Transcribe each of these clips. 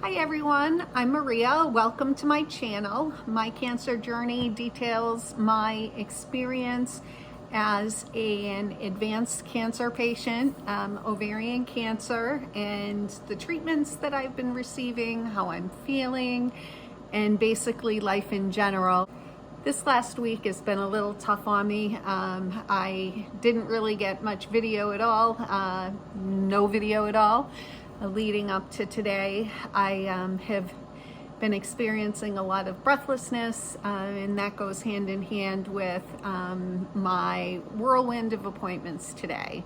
Hi everyone, I'm Maria. Welcome to my channel. My cancer journey details my experience as an advanced cancer patient, ovarian cancer, and the treatments that I've been receiving, how I'm feeling, and basically life in general. This last week has been a little tough on me. I didn't really get much video at all, no video at all. Leading up to today, I have been experiencing a lot of breathlessness, and that goes hand in hand with my whirlwind of appointments today.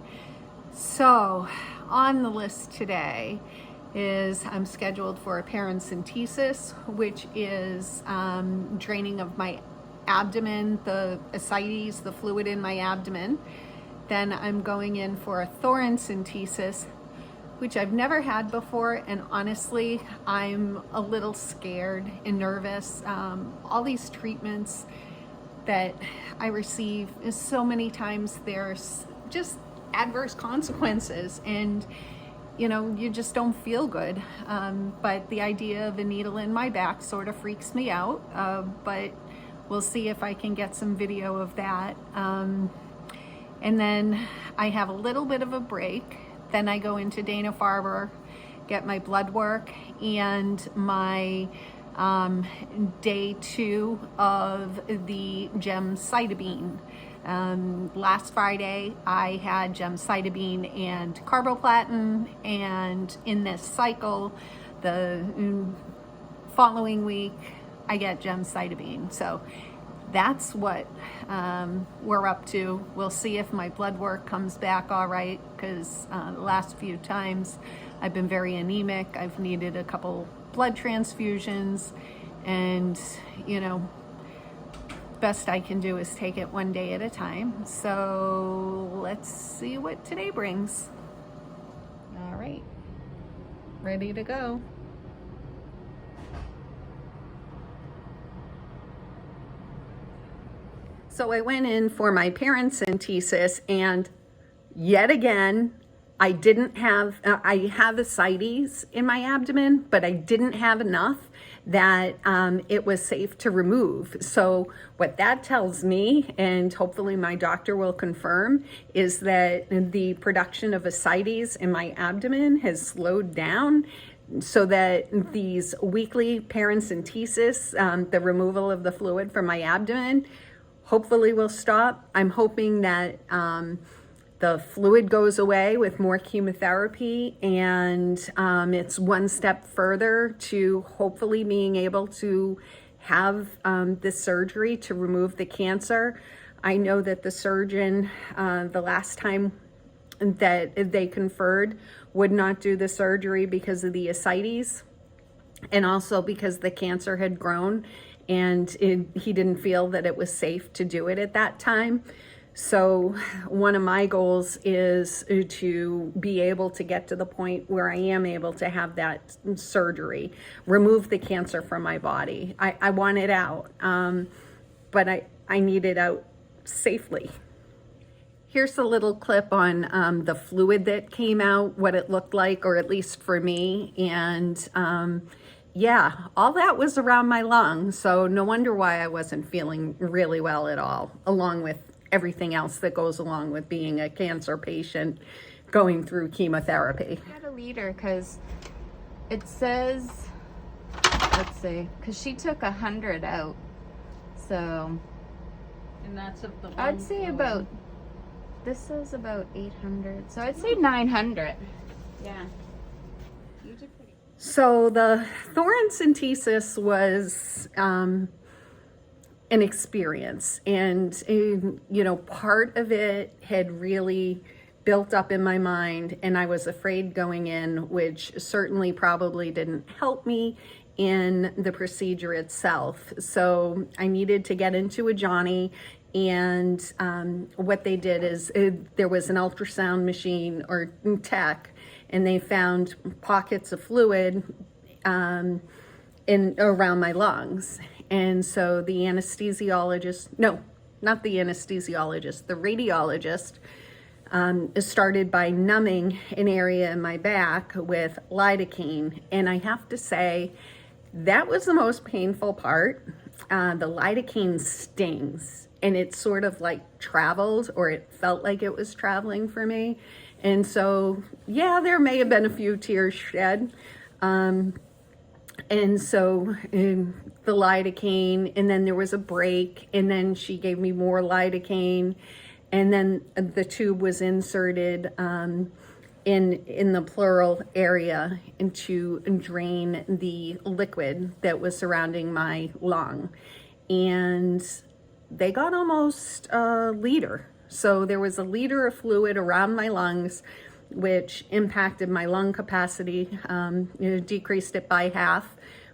So on the list today is I'm scheduled for a Thorancentesis, which is draining of my abdomen, the ascites, the fluid in my abdomen. Then I'm going in for a Thorancentesis, which I've never had before, and honestly, I'm a little scared and nervous. All these treatments that I receive is so many times there's just adverse consequences, and you just don't feel good. But the idea of a needle in my back sort of freaks me out, but we'll see if I can get some video of that. And then I have a little bit of a break. Then I go into Dana-Farber, get my blood work, and my day 2 of the gemcitabine. Last Friday I had gemcitabine and carboplatin, and in this cycle, the following week, I get gemcitabine. So that's what we're up to. We'll see if my blood work comes back all right, because the last few times I've been very anemic. I've needed a couple blood transfusions, and best I can do is take it one day at a time. So let's see what today brings. All right, ready to go. So I went in for my Thorancentesis, and yet again, I have ascites in my abdomen, but I didn't have enough that it was safe to remove. So what that tells me, and hopefully my doctor will confirm, is that the production of ascites in my abdomen has slowed down, so that these weekly Thorancentesis, the removal of the fluid from my abdomen, hopefully will stop. I'm hoping that the fluid goes away with more chemotherapy, and it's one step further to hopefully being able to have this surgery to remove the cancer. I know that the surgeon, the last time that they conferred, would not do the surgery because of the ascites, and also because the cancer had grown, and he didn't feel that it was safe to do it at that time. So one of my goals is to be able to get to the point where I am able to have that surgery, remove the cancer from my body. I want it out, but I need it out safely. Here's a little clip on the fluid that came out, what it looked like, or at least for me. And yeah, all that was around my lungs, so no wonder why I wasn't feeling really well at all, along with everything else that goes along with being a cancer patient going through chemotherapy. I got a liter because it says, let's see, because she took 100 out, so. And that's of the I'd say about, this says about 800, so I'd say 900. Yeah. So the Thorancentesis was an experience, and part of it had really built up in my mind, and I was afraid going in, which certainly probably didn't help me in the procedure itself. So I needed to get into a Johnny, and what they did is there was an ultrasound machine or tech, and they found pockets of fluid around my lungs. And so the radiologist started by numbing an area in my back with lidocaine. And I have to say, that was the most painful part. The lidocaine stings, and it sort of like traveled, or it felt like it was traveling for me. And so, yeah, there may have been a few tears shed. And so the lidocaine, and then there was a break, and then she gave me more lidocaine, and then the tube was inserted in the pleural area and to drain the liquid that was surrounding my lung. And they got almost a liter. So there was a liter of fluid around my lungs, which impacted my lung capacity, decreased it by half,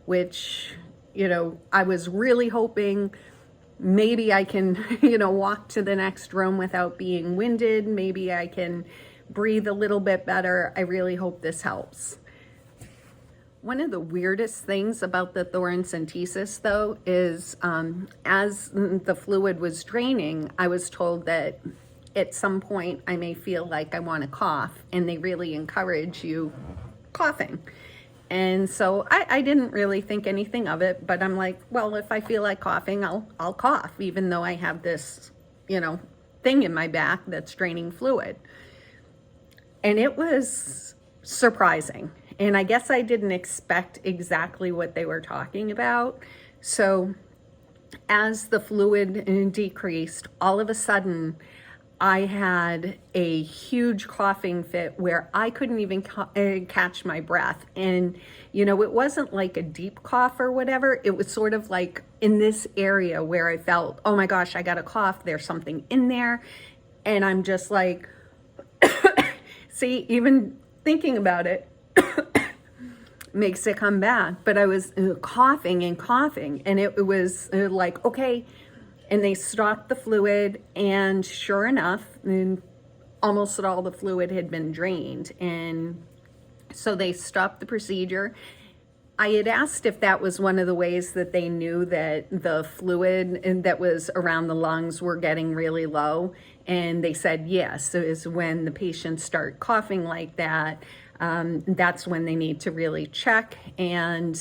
which, I was really hoping maybe I can, walk to the next room without being winded. Maybe I can breathe a little bit better. I really hope this helps. One of the weirdest things about the thoracentesis, though, is as the fluid was draining, I was told that at some point I may feel like I want to cough, and they really encourage you coughing. And so I didn't really think anything of it, but I'm like, well, if I feel like coughing, I'll cough, even though I have this, thing in my back that's draining fluid. And it was surprising. And I guess I didn't expect exactly what they were talking about. So as the fluid decreased, all of a sudden, I had a huge coughing fit where I couldn't even catch my breath. And, it wasn't like a deep cough or whatever. It was sort of like in this area where I felt, oh my gosh, I got a cough. There's something in there. And I'm just like, see, even thinking about it makes it come back. But I was coughing and coughing, and it was like, okay. And they stopped the fluid, and sure enough, almost all the fluid had been drained. And so they stopped the procedure. I had asked if that was one of the ways that they knew that the fluid that was around the lungs were getting really low. And they said yes, it is when the patients start coughing like that. That's when they need to really check and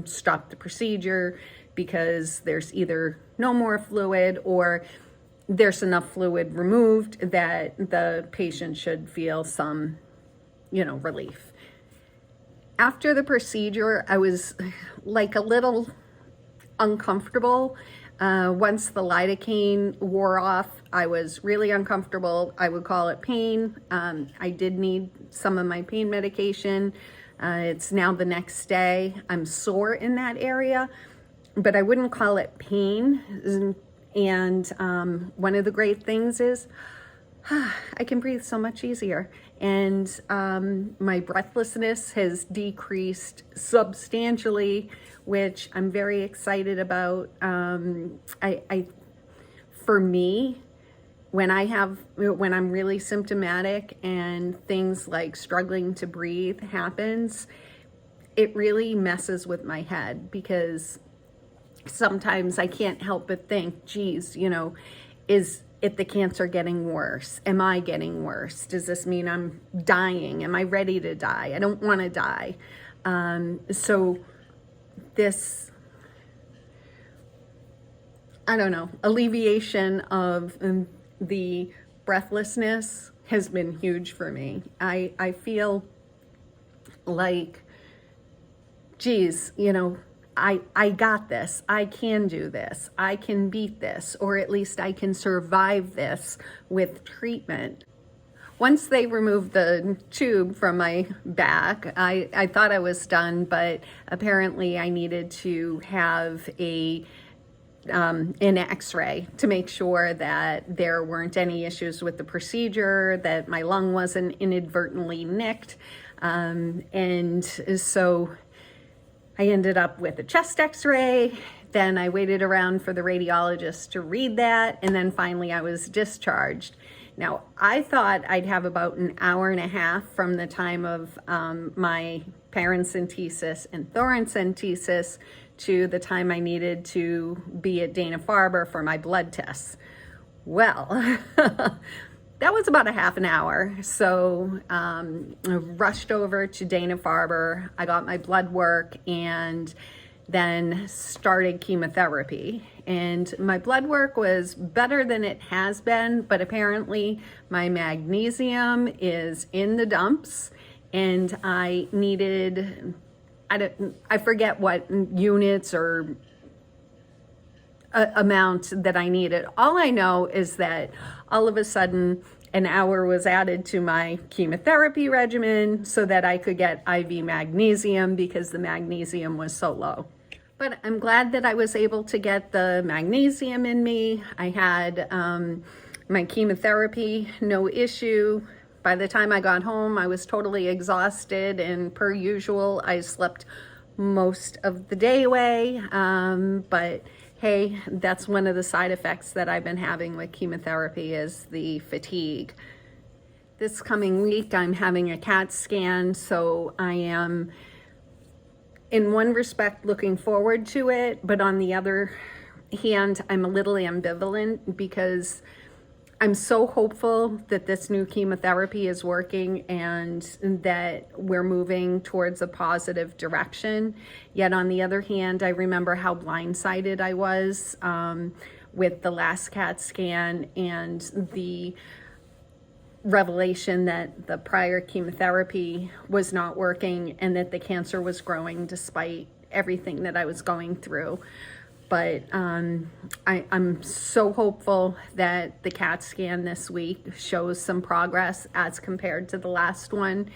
stop the procedure, because there's either no more fluid or there's enough fluid removed that the patient should feel some, relief. After the procedure, I was like a little uncomfortable. Once the lidocaine wore off, I was really uncomfortable. I would call it pain. I did need some of my pain medication. It's now the next day. I'm sore in that area, but I wouldn't call it pain. And one of the great things is I can breathe so much easier. And my breathlessness has decreased substantially, which I'm very excited about. For me, when I'm really symptomatic and things like struggling to breathe happens, it really messes with my head, because sometimes I can't help but think, geez, is it the cancer getting worse? Am I getting worse? Does this mean I'm dying? Am I ready to die? I don't want to die. So this, alleviation of the breathlessness has been huge for me. I feel like, geez, I got this. I can do this. I can beat this, or at least I can survive this with treatment. Once they removed the tube from my back, I thought I was done, but apparently I needed to have an x-ray to make sure that there weren't any issues with the procedure, that my lung wasn't inadvertently nicked. And so I ended up with a chest x-ray. Then I waited around for the radiologist to read that, and then finally I was discharged. Now, I thought I'd have about an hour and a half from the time of my parencentesis and thoracentesis to the time I needed to be at Dana-Farber for my blood tests. Well, that was about a half an hour. So I rushed over to Dana-Farber. I got my blood work and then started chemotherapy. And my blood work was better than it has been, but apparently my magnesium is in the dumps, and I needed, I forget what units or amount that I needed. All I know is that all of a sudden an hour was added to my chemotherapy regimen so that I could get IV magnesium because the magnesium was so low. But I'm glad that I was able to get the magnesium in me. I had my chemotherapy, no issue. By the time I got home, I was totally exhausted, and per usual, I slept most of the day away. But hey, that's one of the side effects that I've been having with chemotherapy is the fatigue. This coming week, I'm having a CAT scan, so I am, in one respect, looking forward to it, but on the other hand, I'm a little ambivalent because I'm so hopeful that this new chemotherapy is working and that we're moving towards a positive direction. Yet on the other hand, I remember how blindsided I was with the last CAT scan and the revelation that the prior chemotherapy was not working and that the cancer was growing despite everything that I was going through. But I'm so hopeful that the CAT scan this week shows some progress as compared to the last one,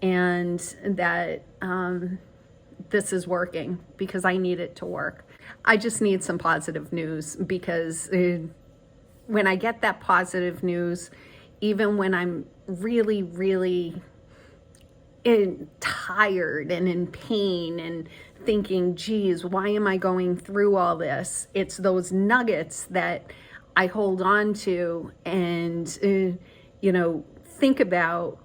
and that this is working because I need it to work. I just need some positive news because when I get that positive news, even when I'm really, really tired and in pain and thinking, geez, why am I going through all this? It's those nuggets that I hold on to and, think about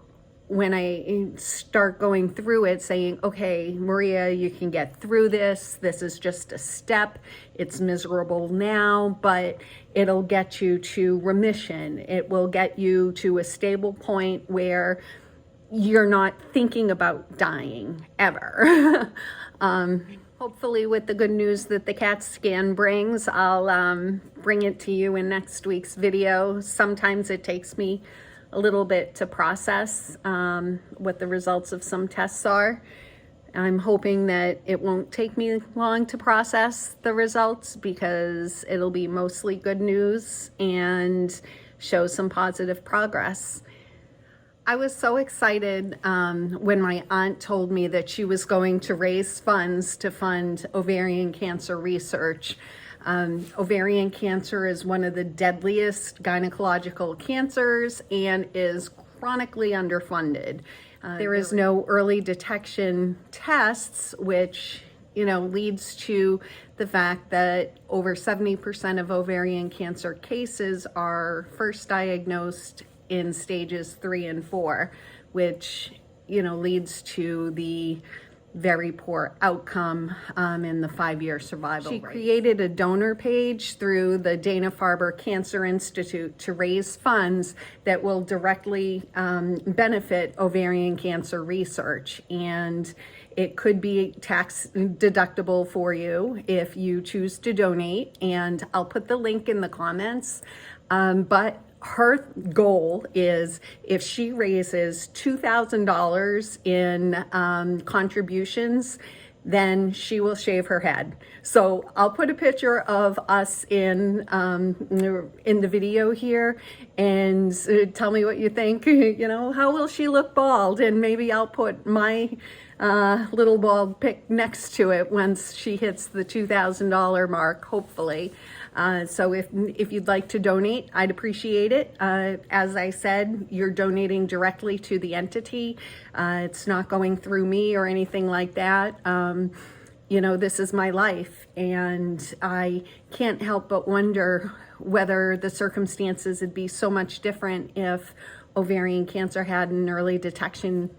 when I start going through it, saying, okay, Maria, you can get through this. This is just a step. It's miserable now, but it'll get you to remission. It will get you to a stable point where you're not thinking about dying ever. Hopefully with the good news that the CAT scan brings, I'll bring it to you in next week's video. Sometimes it takes me a little bit to process what the results of some tests are. I'm hoping that it won't take me long to process the results because it'll be mostly good news and show some positive progress. I was so excited when my aunt told me that she was going to raise funds to fund ovarian cancer research. Ovarian cancer is one of the deadliest gynecological cancers and is chronically underfunded. There is no early detection tests, which leads to the fact that over 70% of ovarian cancer cases are first diagnosed in stages 3 and 4, which leads to the very poor outcome in the 5-year survival rate. She created a donor page through the Dana-Farber Cancer Institute to raise funds that will directly benefit ovarian cancer research, and it could be tax deductible for you if you choose to donate, and I'll put the link in the comments. But her goal is if she raises $2,000 in contributions, then she will shave her head. So I'll put a picture of us in the video here, and tell me what you think. How will she look bald? And maybe I'll put my little bald pic next to it once she hits the $2,000 mark, hopefully. So if you'd like to donate, I'd appreciate it. As I said, you're donating directly to the entity. It's not going through me or anything like that. This is my life, and I can't help but wonder whether the circumstances would be so much different if ovarian cancer had an early detection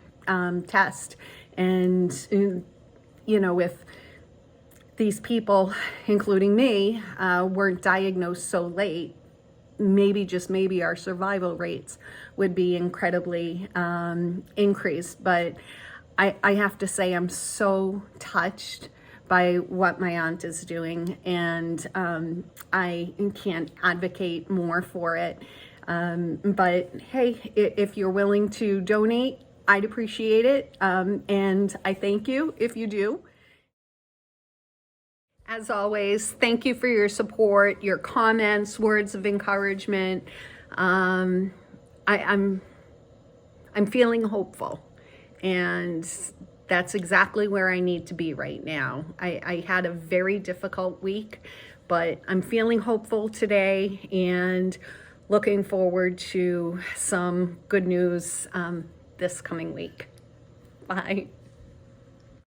test. And, if these people, including me, weren't diagnosed so late, maybe, just maybe, our survival rates would be incredibly increased. But I have to say, I'm so touched by what my aunt is doing, and I can't advocate more for it. But hey, if you're willing to donate, I'd appreciate it, and I thank you if you do. As always, thank you for your support, your comments, words of encouragement. I'm feeling hopeful, and that's exactly where I need to be right now. I had a very difficult week, but I'm feeling hopeful today and looking forward to some good news this coming week. Bye.